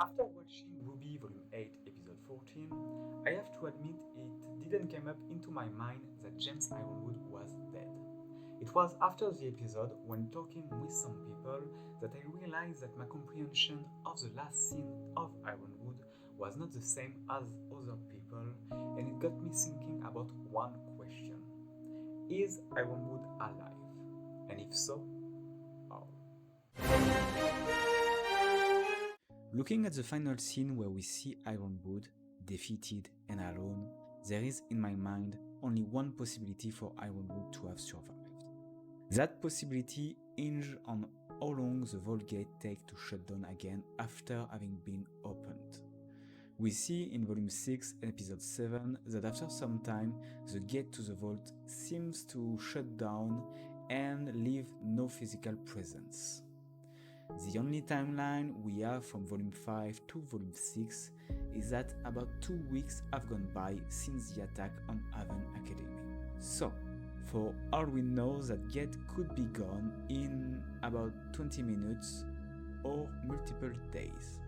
After watching RWBY Volume 8 Episode 14, I have to admit it didn't come up into my mind that James Ironwood was dead. It was after the episode, when talking with some people, that I realized that my comprehension of the last scene of Ironwood was not the same as other people, and it got me thinking about one question. Is Ironwood alive? And if so, how? Looking at the final scene where we see Ironwood defeated and alone, there is in my mind only one possibility for Ironwood to have survived. That possibility hinges on how long the vault gate takes to shut down again after having been opened. We see in Volume 6, Episode 7 that after some time the gate to the vault seems to shut down and leave no physical presence. The only timeline we have from Volume 5 to Volume 6 is that about 2 weeks have gone by since the attack on Haven Academy. So, for all we know, that gate could be gone in about 20 minutes or multiple days.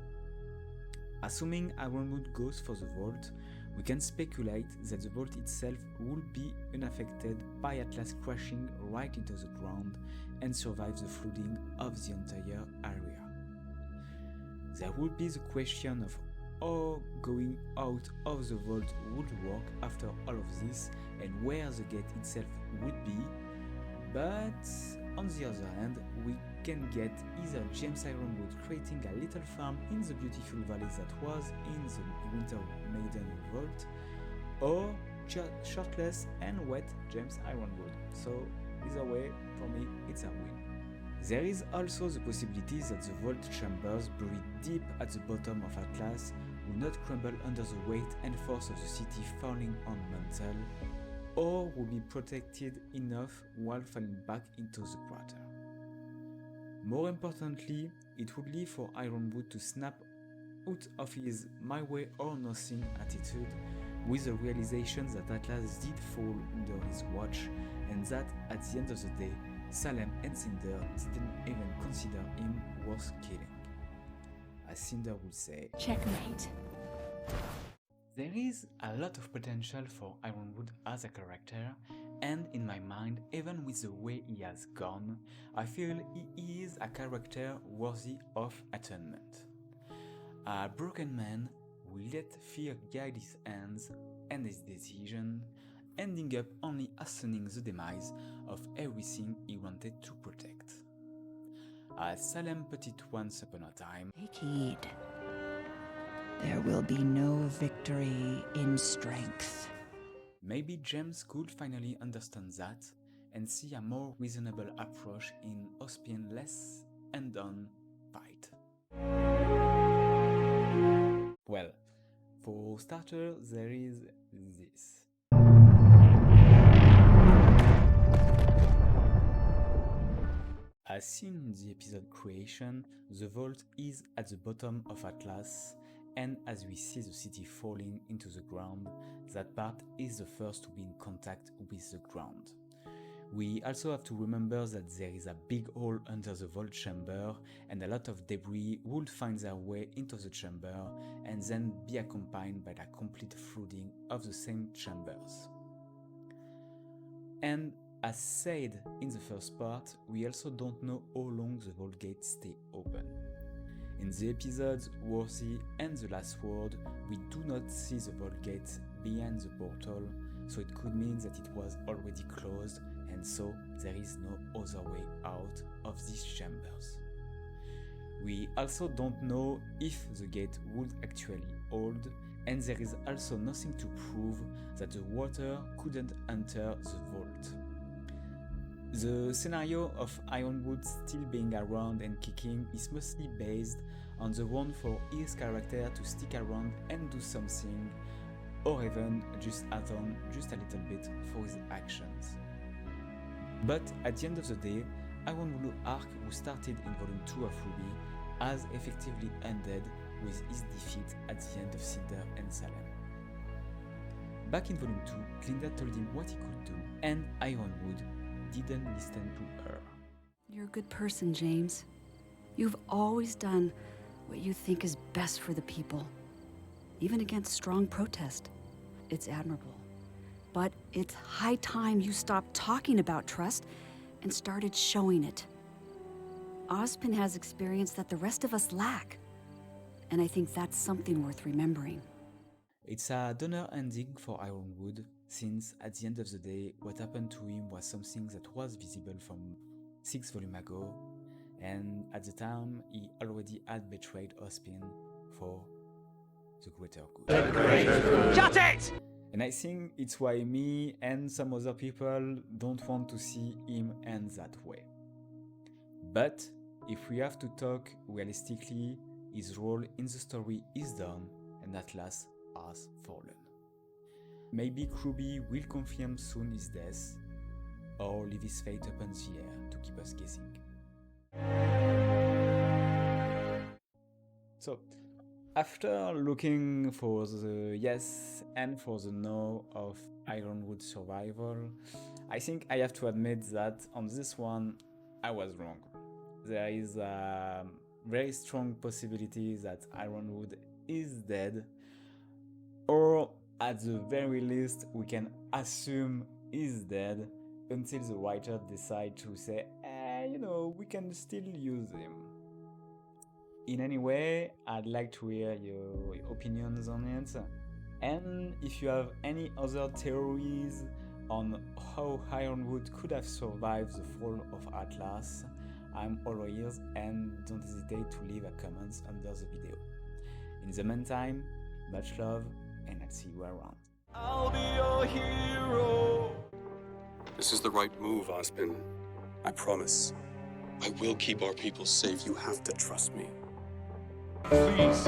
Assuming Ironwood goes for the vault, we can speculate that the vault itself will be unaffected by Atlas crashing right into the ground and survive the flooding of the entire area. There would be the question of how going out of the vault would work after all of this and where the gate itself would be, but on the other hand, we can get either James Ironwood creating a little farm in the beautiful valley that was in the Winter Maiden vault, or shirtless and wet James Ironwood. So either way, for me, it's a win. There is also the possibility that the vault chambers buried deep at the bottom of Atlas will not crumble under the weight and force of the city falling on Mantle, or will be protected enough while falling back into the crater. More importantly, it would leave for Ironwood to snap out of his my way or nothing attitude with the realization that Atlas did fall under his watch and that at the end of the day, Salem and Cinder didn't even consider him worth killing. As Cinder would say, checkmate. There is a lot of potential for Ironwood as a character, and in my mind, even with the way he has gone, I feel he is a character worthy of atonement. A broken man will let fear guide his hands and his decision, ending up only hastening the demise of everything he wanted to protect. As Salem put it once upon a time, Take heed. There will be no victory in strength. maybe James could finally understand that and see a more reasonable approach in Ospian less end-on fight. Well, for starters, there is this. As seen in the episode creation, the vault is at the bottom of Atlas, and as we see the city falling into the ground, that part is the first to be in contact with the ground. We also have to remember that there is a big hole under the vault chamber, and a lot of debris would find their way into the chamber and then be accompanied by the complete flooding of the same chambers. And as said in the first part, we also don't know how long the vault gates stay open. In the episodes Worthy and The Last Word, we do not see the vault gate behind the portal, so it could mean that it was already closed, and so there is no other way out of these chambers. We also don't know if the gate would actually hold, and there is also nothing to prove that the water couldn't enter the vault. The scenario of Ironwood still being around and kicking is mostly based on the want for his character to stick around and do something, or even just add on just a little bit for his actions. But at the end of the day, Ironwood's arc, who started in Volume 2 of RWBY, has effectively ended with his defeat at the end of Cinder and Salem. Back in Volume 2, Glinda told him what he could do, and Ironwood didn't listen to her. You're a good person, James. You've always done what you think is best for the people, even against strong protest. It's admirable. But it's high time you stopped talking about trust and started showing it. Ozpin has experience that the rest of us lack, and I think that's something worth remembering. It's a downer ending for Ironwood, since at the end of the day, what happened to him was something that was visible from 6 volumes ago, and at the time he already had betrayed Ozpin for the greater good. Shut it! And I think it's why me and some other people don't want to see him end that way. But if we have to talk realistically, his role in the story is done and Atlas has fallen. Maybe RWBY will confirm soon his death, or leave his fate up in the air to keep us guessing. So, after looking for the yes and for the no of Ironwood survival, I think I have to admit that on this one I was wrong. There is a very strong possibility that Ironwood is dead, or at the very least we can assume he's dead until the writer decide to say, we can still use him. In any way, I'd like to hear your opinions on it, and if you have any other theories on how Ironwood could have survived the fall of Atlas, I'm all ears, and don't hesitate to leave a comment under the video. In the meantime, much love, and I'll see you around. I'll be your hero. This is the right move, Ozpin. I promise. I will keep our people safe. You have to trust me. Please.